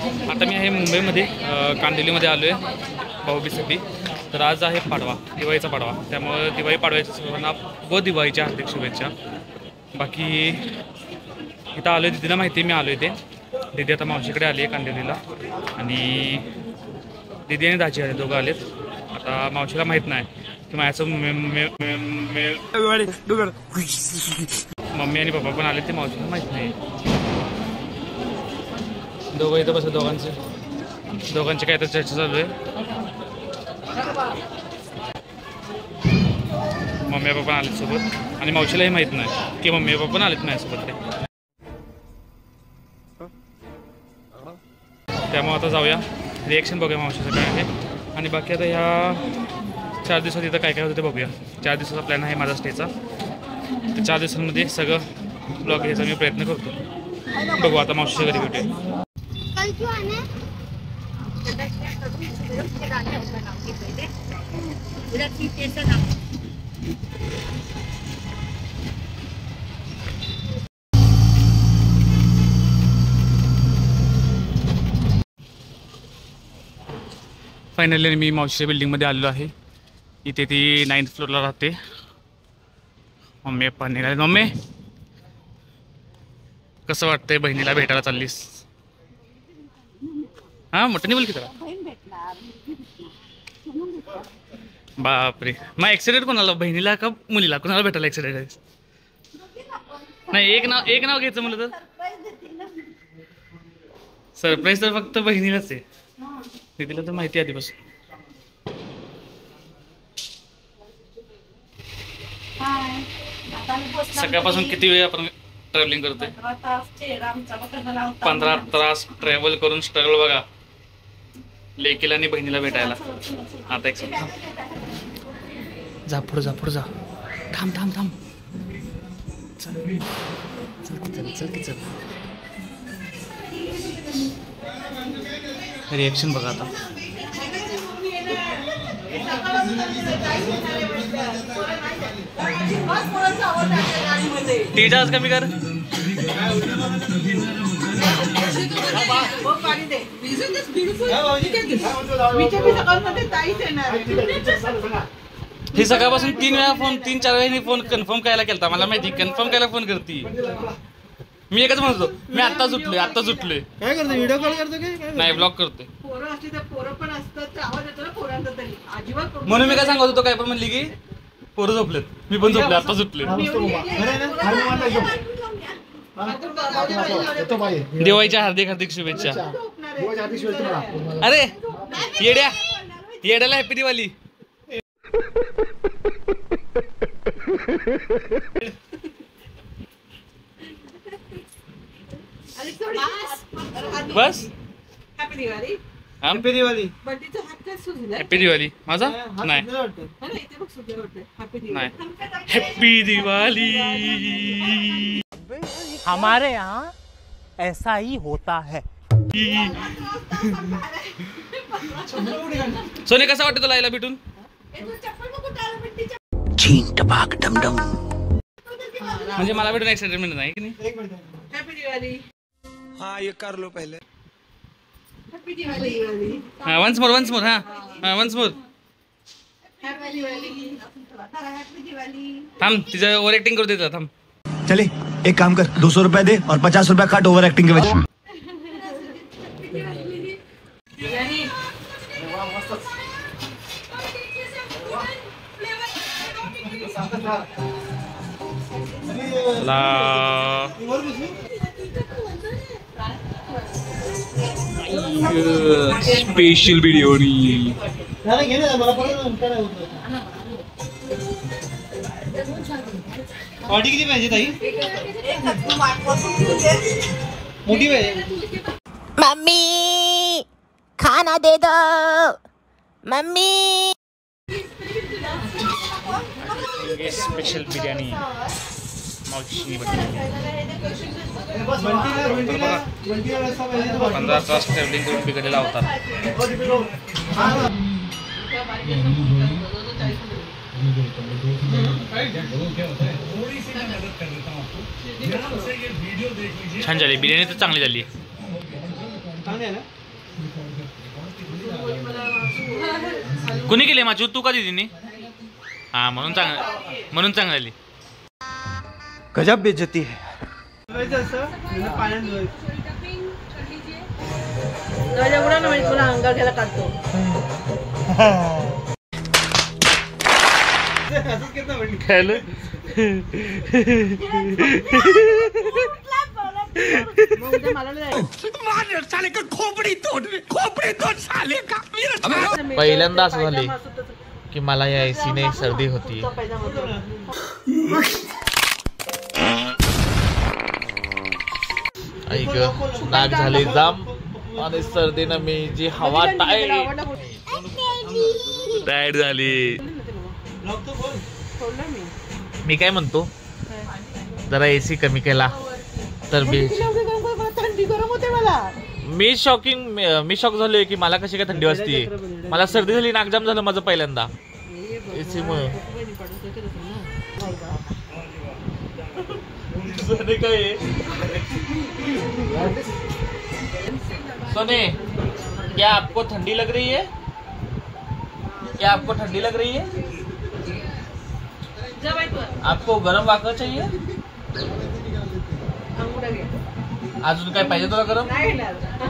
आता मी आहे मुंबईमध्ये कांदिवलीमध्ये आलो आहे भाऊबीजसाठी. तर आज आहे पाडवा, दिवाळीचा पाडवा. त्यामुळं दिवाळी पाडव्याच्या सर्वांना व दिवाळीच्या हार्दिक शुभेच्छा. बाकी इथं आलो आहे, दिदीला माहिती मी आलो आहे. ते दिदी आता मावशीकडे आली आहे कांदिवलीला आणि दिदी आणि दाजी आले, दोघं आलेत. आता मावशीला माहीत नाही की माझ्यासोबत मम्मी आणि पप्पा पण आले, ते मावशीला माहीत नाही. दोघं इथं बसत, दोघांची काय तर चर्चा चालू आहे. मम्मी पप्पा पण आलेत सोबत आणि मावशीलाही माहीत नाही की मम्मी पप्पा पण आलेत माझ्यासोबत ते. त्यामुळे आता जाऊया, रिॲक्शन बघूया मावशीचं काय आहे. आणि बाकी आता ह्या 4 दिवसात इथं काय काय होतं ते बघूया. 4 दिवसाचा प्लॅन आहे माझा स्टेचा. तर 4 दिवसांमध्ये सगळं ब्लॉग घ्यायचा मी प्रयत्न करतो. बघू आता मावशीच्या घरी भेटूया. फायनली मी मावशीच्या बिल्डिंगमध्ये आलेलो आहे. इथे ती 9th फ्लोअरला राहते. मम्मी पप्पा निघाले. मम्मी कसं वाटतंय बहिणीला भेटायला चाललीस? हां मोठ्याने बोल की त्याला. बापरे, मग ॲक्सिडेंट कोणाला, बहिणीला का मुलीला? कोणाला भेटायला ॲक्सिडेंट आहे? नाही, एक नाव घ्यायचं म्हणलं तर सरप्राईज तर फक्त बहिणीलाच आहे. दिदीला तर माहिती आहे आधीपासून. सकाळपासून किती वेळ आपण ट्रॅव्हलिंग करतोय? 15 तास ट्रॅव्हल करून स्ट्रगल बघा लेकीला आणि बहिणीला भेटायला. आता एक जा पुढं जा. थांब चल. रिॲक्शन बघा आता. टी चार्ज कमी कर. ही सकाळपासून 3-4 वेळा फोन कन्फर्म करायला केलता. मला माहिती कन्फर्म करायला फोन करते. मी एकच म्हणतो, मी आत्ता सुटलोय. काय करतो, व्हिडिओ कॉल करतो काय? नाही, ब्लॉक करतोय. म्हणून मी काय सांगत होतो, काय पण म्हणली की पोरं झोपलेत. मी पण झोपले, आत्ता सुटले. दिवाळीच्या हार्दिक शुभेच्छा. अरे येड्याला हॅपी दिवाळी. बस हॅपी दिवाळी. हॅपी दिवाळी. माझा नाही, हॅपी दिवाळी. हमारे यहाँ ऐसा ही होता है. सोने कसा वाटतं तुला यायला भेटून? म्हणजे मला भेटून एक्साइटमेंट नाही की नाही? हॅपी दिवाळी. हाँ ये कर लो पहले. हॅपी दिवाळी. हाँ वंस मोर. हाँ वंस मोर. थांब, तिचं ओव्हर ऍक्टिंग करू देता. थांब. चले एक काम कर, 200 रुपया दे और 50 रुपया काट ओवर एक्टिंग के वजह. स्पेशल बिर्याणी. पार्टी किती पाहिजे ताई? मोठी पाहिजे. मम्मी खाना दे दो मम्मी. स्पेशल बिर्याणी मावशी. 15 तास ट्रॅव्हलिंग करून बिघडलेला होता. छान झाली बिर्याणी, तर चांगली झाली. चांगले आहे ना? कुणी केली माझी तू का दिदीने? हा म्हणून चांगली आली. गजब बेइज्जती है. धुवायचं असं, नंतर पाण्यात धुवायचं. एवढा ना म्हणजे तुला अंगावर घ्यायला काढतो. असंच करतो म्हणजे. खायला मग उद्या मला नाही पहिल्यांदा असं झाले की मला या एसीने सर्दी होती. ऐक नाक झाले जाम आणि सर्दीनं मी जी हवा टायर्ड झाली. मी काय म्हणतो जरा एसी कमी केला तर थंडी गरम होते मला. मी शॉक झालोय की मला कशी काय थंडी वाजते. मला सर्दी झाली नाकजाम झालं माझं पहिल्यांदा एसी मुळे. काय सोने क्या आपको ठंडी लग रही है? क्या आपको ठंडी लग रही है? आपको गरम वाकर चाहिए? अजून काय पाहिजे तुला गरम?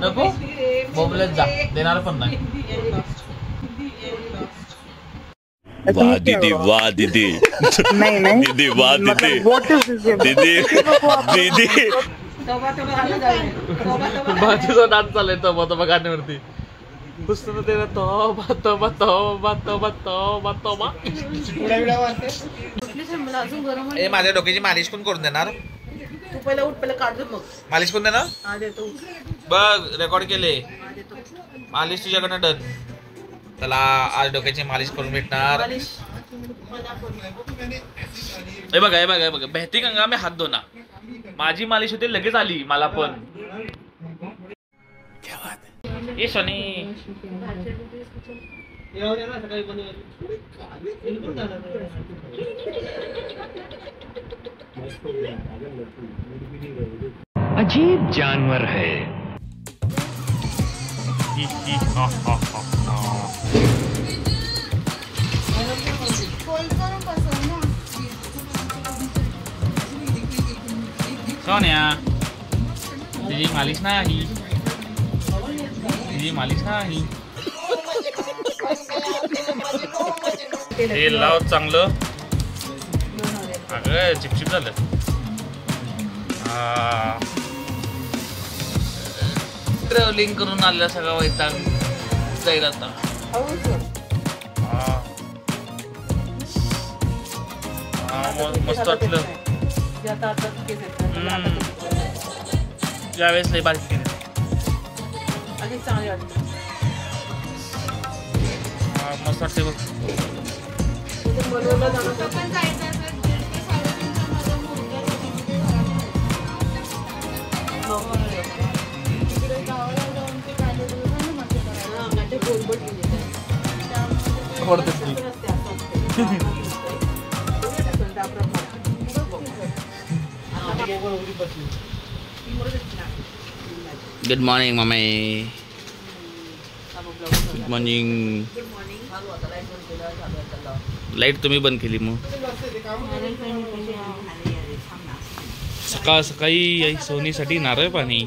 नको बोबलेत जा देणार पण नाही. वाह दीदी वाह दीदी दीदी वाह दीदी दीदी दीदी भाजीचा डान्स चाललाय तबा गाण्यावरती. पुस्तक ते तोबा तोबा तोबा तोबा तोबा तोबा. ए माझ्या डोक्याची मालिश कोण करून देणार? तू पहिला उठ, पहिला काढतो मग मालिश कोण देणार? हा देतो. बघ रेकॉर्ड केले. मालिश तुझ्याकडनं डन. त्याला आज डोक्याची मालिश करून भेटणार. हे बघा बहती गंगा में हात धोना. माझी मालिश होते लगेच आली मला पण. ए सोनी सकाळी अजीब जानवर है. सोन्या तुझी मालिश नाही. तुझी मालिश नाही. हे लाव चांगलं. अगं चिपचिप झालं. ट्रॅव्हलिंग करून आलेला सगळा वैताग जाईल आता. मस्त वाटलं. यावेळेस लई बारीक केलं. मस्त वाटते बघ. Good morning mummy. Good morning. Light तुम्ही बंद केली मग. सकाळी आई सोनीसाठी नारळ पाणी.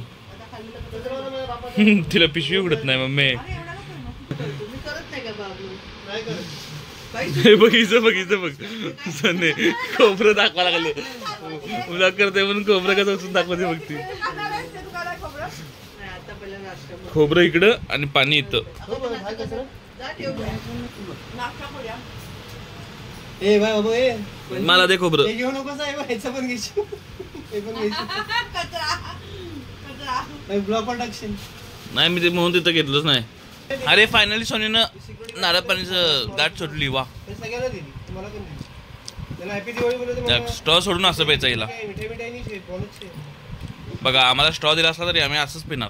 तिला पिशवी उघडत नाही मम्मी. बघितलं बघ सोने खोबरं दाखवा लागले. उद्या करते म्हणून खोबरं कसं उचलून दाखवते बघ ती. खोबरं इकडं आणि पाणी इथं. मला दे खोबरं. नाही मी ते म्हणून तिथं घेतलंच नाही. अरे फायनली सोनीनं नारळ पाणीचं गाठ सोडली. वा स्ट्रॉ सोडून असं प्यायचं हिला. बघा आम्हाला स्ट्रॉ दिला असला तरी आम्ही असंच पिणार.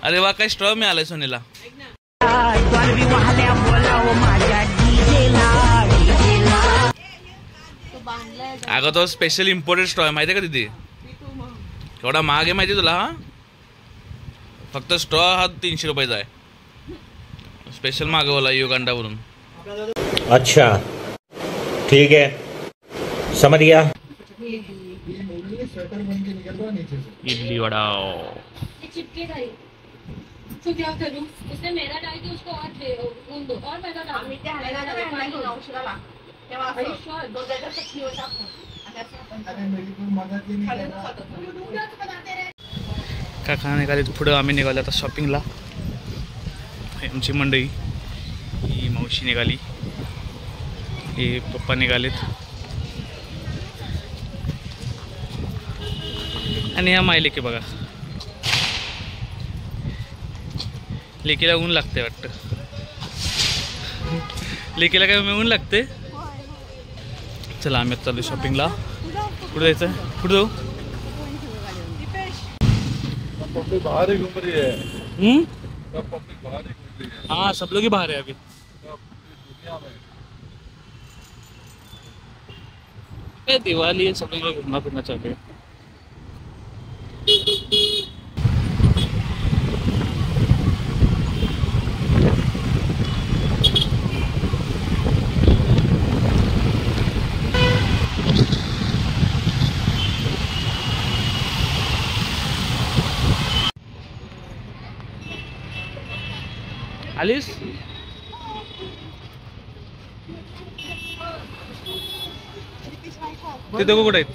अरे वा काय स्ट्रॉ मिळालाय सोनीला. अगं तो स्पेशल इम्पोर्टेड स्ट्रॉ आहे माहिती आहे का तिथे. थोडा महाग आहे माहिती तुला हा. फक्त स्ट्रॉ हा 300 रुपयाचा आहे. स्पेशल मागवला युगांडावरून. अच्छा ठीक है समझ गया. इडली वडा. तो क्या करूं? उसने मैदा डाल के उसको और दे गूंद दो और मैदा डाल. आम्ही ते हाणायला ना नाही औषधाला तेव्हा असं दुधाच्या चटणीवर टाकून काका निघाले पुढं. आम्ही निघालो आता शॉपिंगला. आमची मंडळी ही मावशी निघाली. हे पप्पा निघालेत आणि ह्या माय लेकी बघा. लेकीला ऊन लागते वाटतं. लेकीला काय ऊन लागते. चला आम्ही चालू शॉपिंगला. कुठे जायचं? कुठे जाऊ? हाँ सब लोग ही बाहर है अभी. दिवाली है, सब लोग घूमना फिरना चाहते हैं. आलीस? ते दोघं कुठे आहेत?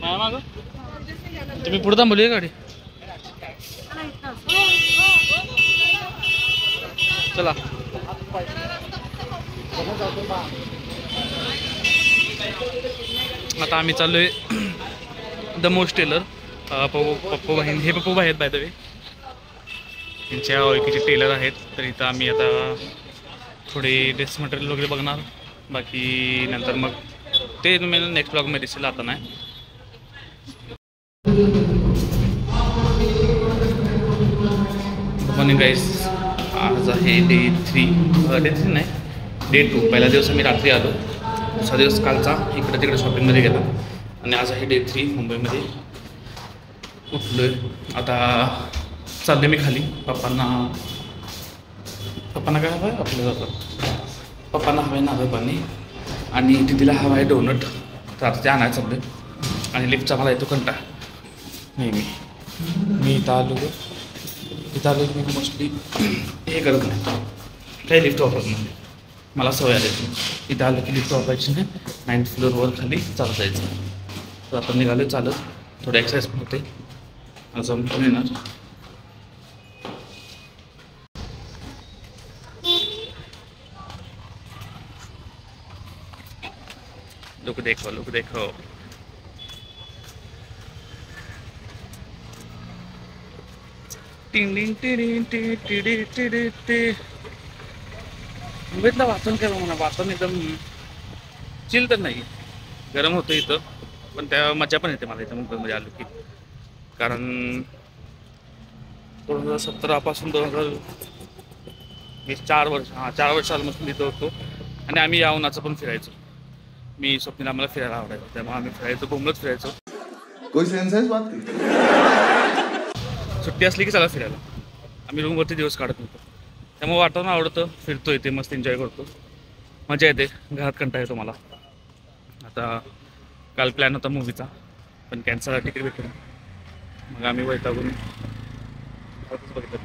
माग तुम्ही पुढे थांबवली गाडी. चला आता आम्ही चाललोय द मोस्ट टेलर. पप्पू भाई, हे पप्पू भाई आहेत बाय द वे. त्यांच्या ओळखीचे टेलर आहेत. तर इथं आम्ही आता थोडे ड्रेस मटेरियल वगैरे बघणार. बाकी नंतर मग ते तुम्ही नेक्स्ट ब्लॉगमध्ये दिसेल. आता नाही. Good morning guys. आज आहे डे 3 नाही, डे 2. पहिला दिवस आम्ही रात्री आलो. दुसरा दिवस कालचा इकडे तिकडे शॉपिंगमध्ये गेला. आणि आज आहे डे 3 मुंबईमध्ये. उठलो आहे आता. चालले मी खाली. पप्पांना काय हवं आहे आपल्याला जातं. पप्पांना हवं आहे नारळ पाणी आणि तिथीला हवं आहे डोनट. तर आता ते आणायचं चाललं आहे. आणि लिफ्टचा मला येतो कंटाळा नेहमी. मी इथं आलो की मी मोस्टली हे करत नाही, काही लिफ्ट वापरत नाही. मला सवय आली. इथं आलं की लिफ्ट वापरायची नाही. 9th फ्लोअरवर खाली चालत जायचं. तर आता निघालो चालत. थोडं एक्सरसाइज पण होते. असं पण येणार. लुक देखो. मुंबईतलं वातावरण काय म्हणा. वातावरण एकदम चिल तर नाही. गरम होतं इथं, पण त्या मजा पण येते मला इथं मुंबईमध्ये आलो की. कारण 2017 पासून 2020 4 वर्ष 4 वर्ष ऑलमोस्ट मी इथं होतो. आणि आम्ही या उन्हाचं पण फिरायचो. मी स्वप्नील आम्हाला फिरायला आवडायचं. त्यामुळे आम्ही फिरायचो, बोंबलत फिरायचो. कोई सेन्स है इस बात की? सुट्टी असली की चला फिरायला. आम्ही रूमवरती दिवस काढत नव्हतो. त्यामुळे वातावरण आवडतं. फिरतो इथे, मस्त एन्जॉय करतो. मजा येते. घरात कंटाळा येतो मला. आता काल प्लॅन होता मूवीचा, पण कॅन्सल तिकीट भेटलं. मग आम्ही वैतागून बघितलं.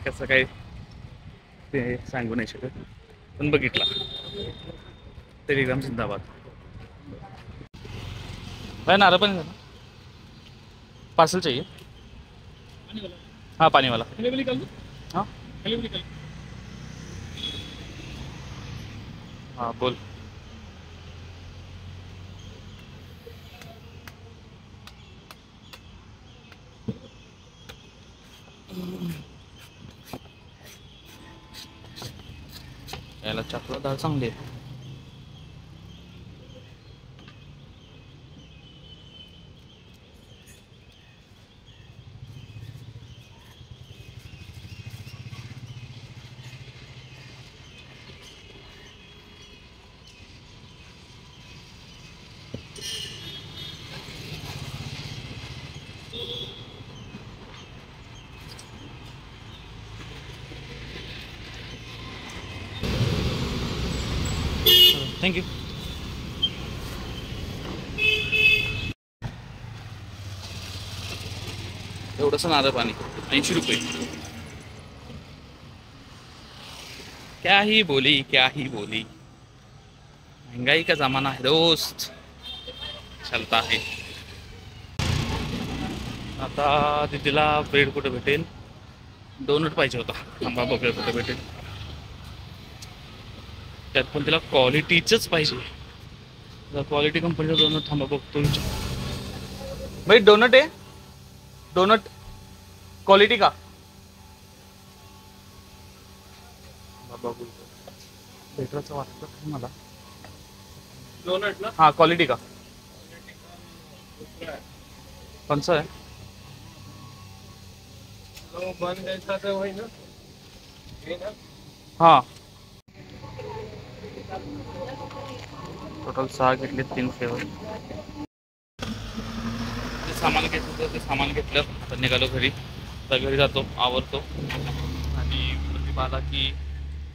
कसं काय ते सांगू नाही शकत, पण बघितला. टेलिग्राम जिंदाबाद. भाई नारळ पण है ना? पार्सल चाहिए. हाँ पानी वाला. हाँ हाँ बोल. याला चाकला डाळ चांगली आहे. थँक्यू. एवढंसं नारळ पाणी 80 रुपये. क्या ही बोली महंगाई का जमाना है दोस्त, चलता है. आता दीदीला ब्रेड कुठे भेटेल, डोनट पाहिजे होता. थांबा बघूया कुठे भेटेल. त्यात पण तिला क्वालिटीचंच पाहिजे. क्वालिटी कंपनीचं डोनट थांबा बघतो. भाई डोनट आहे, डोनट क्वालिटी का बघू भेटायचं वाटतं मला. डोनट ना, हाँ क्वालिटी का कौन सा है? तो बन जैसा तो वही ना, ये ना. हाँ टोटल 6 घेतले, 3 फ्लेवर. ते सामान घेतलं होतं, ते सामान घेतलं तर निघालो घरी. तर घरी जातो, आवरतो आणि प्रदीप आला की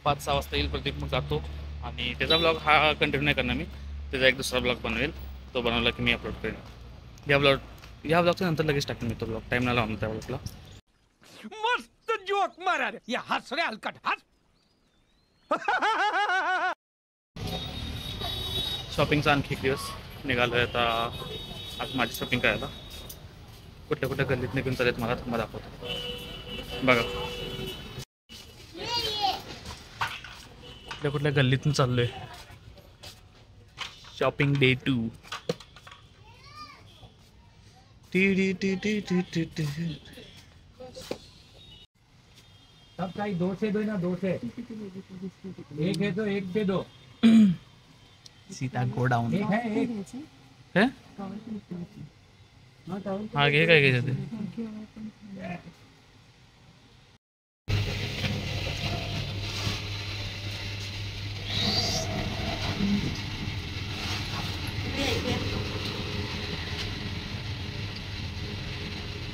5-6 वाजता येईल. प्रदीप मग जातो आणि त्याचा ब्लॉग हा कंटिन्यू नाही करणार मी. त्याचा एक दुसरा ब्लॉग बनवेल, तो बनवला की मी अपलोड करेन. या ब्लॉगच्या नंतर लगेच टाकेन मी तो ब्लॉग. टाईम नाही लावणार त्या ब्लॉगला. मस्त जोक मारा रे, या हस रे हलकट हस. शॉपिंगचा आणखी एक दिवस निघालो आहे. आता आज माझी शॉपिंग करायला कुठल्या कुठल्या गल्लीत निघून चालेल मला तुम्हाला दाखवतो. बघा कुठल्या गल्लीतून चाललोय. Shopping day 2. सब काही 2 से 2 ना, 2 से 1 है तो 1 से 2. Sita go down. एक है एक हे हा घे काय घ्यायचं ते.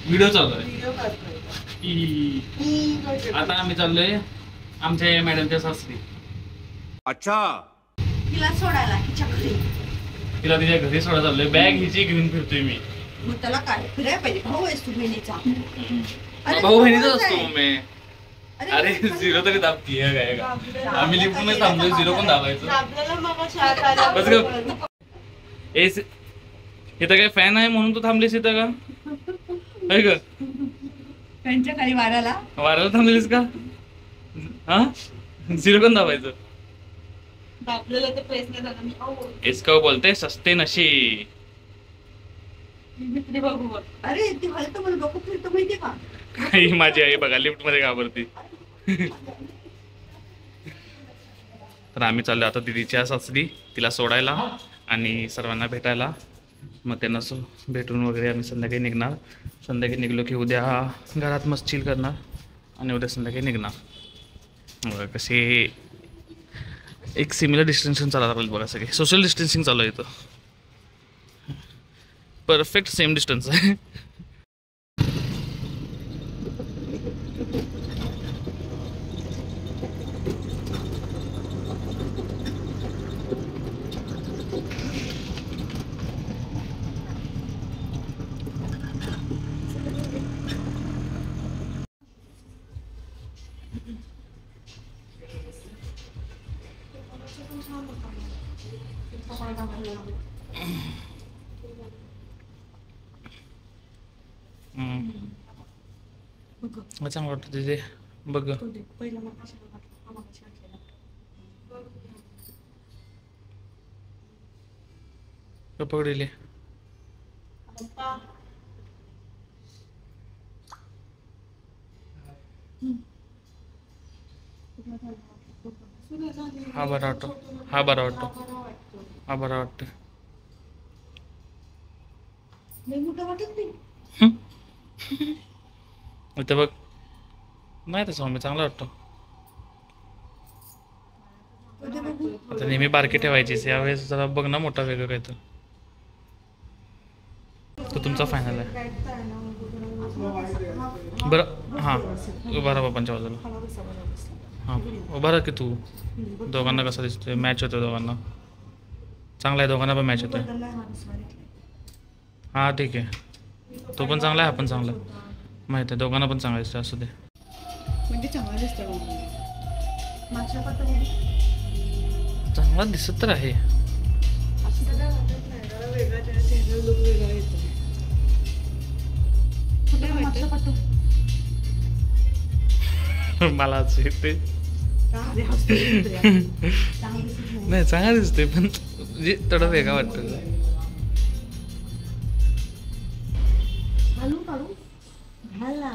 व्हिडिओ चालू आहे. आता आम्ही चाललोय आमच्या मॅडमच्या सासरी. अच्छा तिला सोडायला हिच्या घरी. तिला तिच्या घरी सोडा चाललोय. बॅग हिची घेऊन फिरतोय मी. मग त्याला काय फिरायला पाहिजे. भाऊ आहेस तू बहिणीचा. भाऊ बहिणीचाच असतो मी. अरे 0 तरी दाबतीये काय का. आम्ही लिफ्टमध्ये थांबलोय, 0 पण दाबायचं. बस ग. इथं काय फॅन आहे म्हणून तू थांबलीस इथं का? काय ग त्यांच्या खाली वाऱ्याला थांबलीस का? हा 0 पण दाबायचं. दाबलेलं तर प्रेस नाही झालं. मी इसको बोलते सस्ते नशी. बघू. अरे ते हलतं मला डोकं फिरतं माहितीये का. ही माझी आई बघा लिफ्ट मध्ये घाबरती. तर आम्ही चाललो आता दीदीच्या सासरी तिला सोडायला आणि सर्वांना भेटायला. मग त्यांना भेटून वगैरे आम्ही संध्याकाळी निघणार. संध्याकाळी निघलो की उद्या घरात मस्त चिल करणार आणि उद्या संध्याकाळी निघणार. कसे एक सिमिलर डिस्टन्सिंग चालत राहील बघा. सगळे सोशल डिस्टन्सिंग चालू आहे इथं. परफेक्ट सेम डिस्टन्स आहे. चांगलं वाटतं तिथे बघ. पकडले हा बरा वाटतो. हा बरा वाटतो. हा बरा वाटतं. इथं बघ नाही तसं मम्मी चांगला वाटतो. आता नेहमी बारकी ठेवायचीच यावेळेस जरा बघ ना मोठा वेगळं काय तर. तो तुमचा फायनल आहे बरं. हां उभा राहा बाबांच्या बाजूला. हां उभा राहा की तू. दोघांना कसा दिसतोय मॅच होतो दोघांना. चांगला आहे, दोघांना पण मॅच होतोय. हां ठीक आहे, तो पण चांगला आहे, हा पण चांगला आहे, माहिती आहे, दोघांना पण चांगला दिसतं. असू दे. म्हणजे चांगला दिसतं मागच्या चांगला दिसत तर आहे. मला असं येते नाही, चांगला दिसतोय पण म्हणजे थोडं वेगळा वाटतं. घालू काढू घाल ना.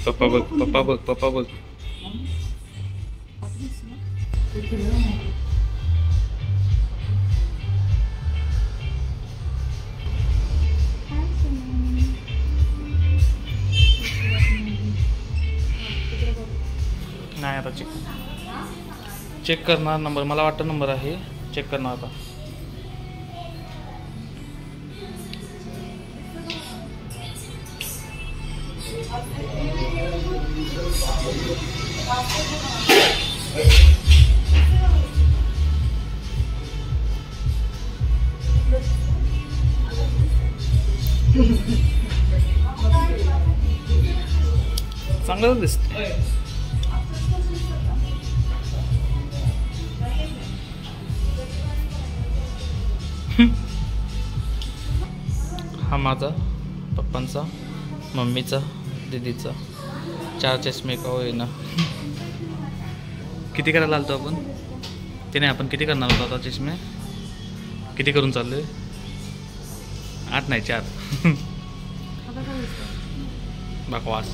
पप्पा बघ, पप्पा बघ, पप्पा बघ. नाही आता चेक करणार नंबर, मला वाटतं नंबर आहे, चेक करणार आता. चांगलं दिसतंय. हा माझा, पप्पांचा, मम्मीचा, दीदीचा 4 चष्मे का होईना. किती करायला आलतो आपण? ते नाही, आपण किती करणार होतो आता चष्मे? किती करून चाललोय? 8 नाही 4. बकवास.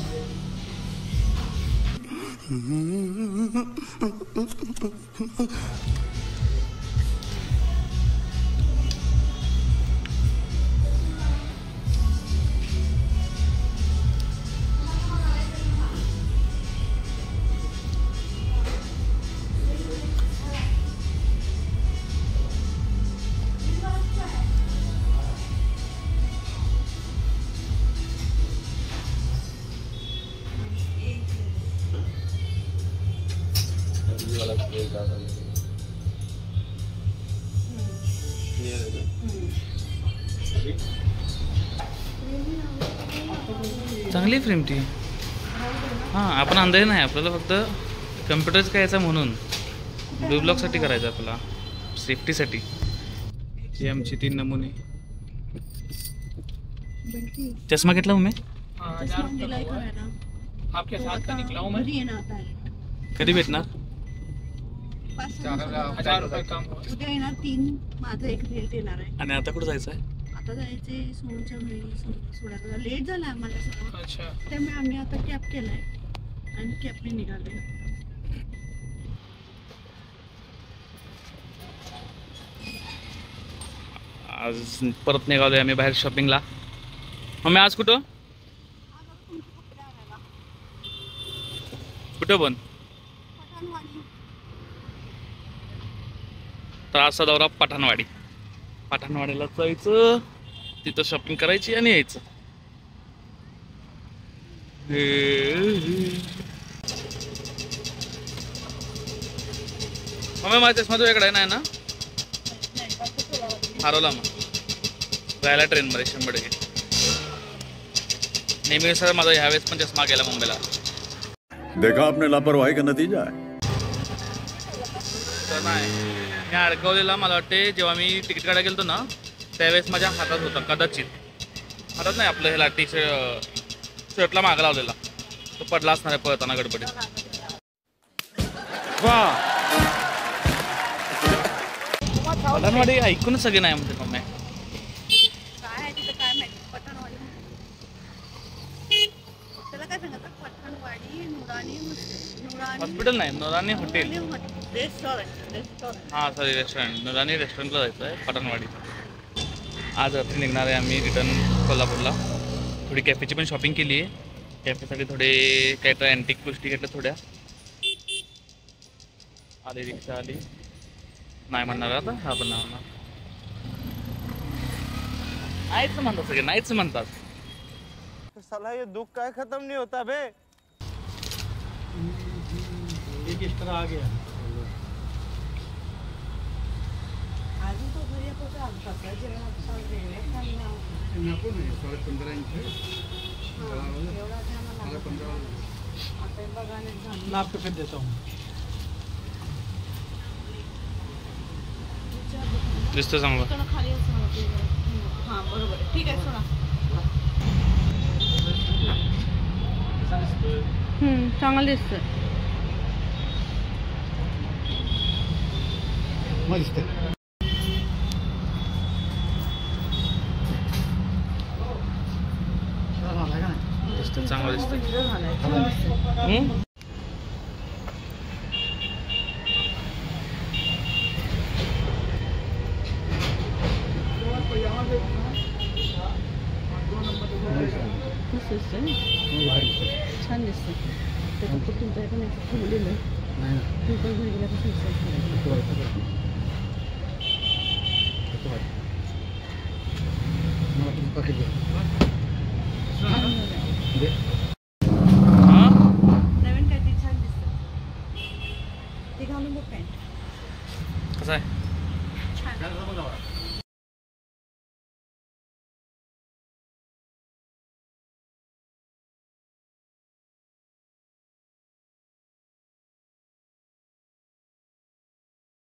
चांगली फ्रेम ती. हां, आपण अंदाज नाही, आपल्याला फक्त कम्प्युटरच करायचा म्हणून ब्लू ब्लॉकसाठी करायचं, आपल्याला सेफ्टीसाठी. हे आमची 3 नमुने. चष्मा घेतला मग मी आपके साथ का निकला हूँ मैं. कधी भेटणार? 1000 रुपये काम. उद्या येणार 3, माझं एक रेट येणार आहे. आणि आता कुठं जायचं आहे? आता जायचे सोनच्या घरी सोडायला. लेट झाला आम्हाला सगळं, अच्छा. त्यामुळे आम्ही आता कॅब केलाय आणि कॅबने निघालोय. आज परत निघालोय आम्ही बाहेर शॉपिंगला. मग मी आज कुठं कुठं पण तर आजचा दौरा पठाणवाडी. पठाणवाडीला जायचं, तिथं शॉपिंग करायची आणि यायचं. मग माझ्या चष्मा तुझ्याकडे नाही ना? हरवला मग जायला ट्रेनमध्ये 100%. नेहमी सर माझा ह्यावेळेस पण चष्मा गेला मुंबईला. देखा आपने लापरवाही का नतीजा है. तर नाही, मी अडकवलेला मला वाटते जेव्हा मी तिकीट काढायला गेलतो ना, त्यावेळेस माझ्या हातात होता, कदाचित हातात नाही, आपलं ह्याला शर्टला मागं लावलेला, तो पडला असणार आहे पळताना गडबडीत. पठाणवाडी ऐकूनच सगळे नाही म्हणते मम्मी. काय आहे तिथं काय माहिती. पठाणवाडी त्याला काय सांगतात? पठाणवाडी नुरानी हॉस्पिटल नाही, नुरानी हॉटेल. रेस्टॉरंट. हां सॉरी, रेस्टॉरंट. नुरानी रेस्टॉरंटला जायचं आहे पठाणवाडी. आज रात्री निघणार आहे आम्ही रिटर्न कोल्हापूरला. थोडी कॅफेची पण शॉपिंग केली आहे. कॅफेसाठी थोडे काय तर अँटिक गोष्टी घेतल्या थोड्या. आली रिक्षा आली, नाही म्हणणार आता, हा पण नाही म्हणणार. नाहीच म्हणतात सगळे, नाहीच म्हणतात. साला ये दुख का खत्म नहीं होता बे. एक एक्स्ट्रा आ गया. मैं आपको फिर देता हूँ. दिसतं चांगलं. हां बरोबर आहे. ठीक आहे सोडा. चांगलं दिसतंय. मस्त. दिसतं चांगलं दिसतं. छान दिसतं. त्याचं कुठून जाय पण ठेवलेलं आहे. तू पण घरी नवीन काय ते छान दिसतं. ते घालून बघ पॅन्ट. कसं आहे? छान.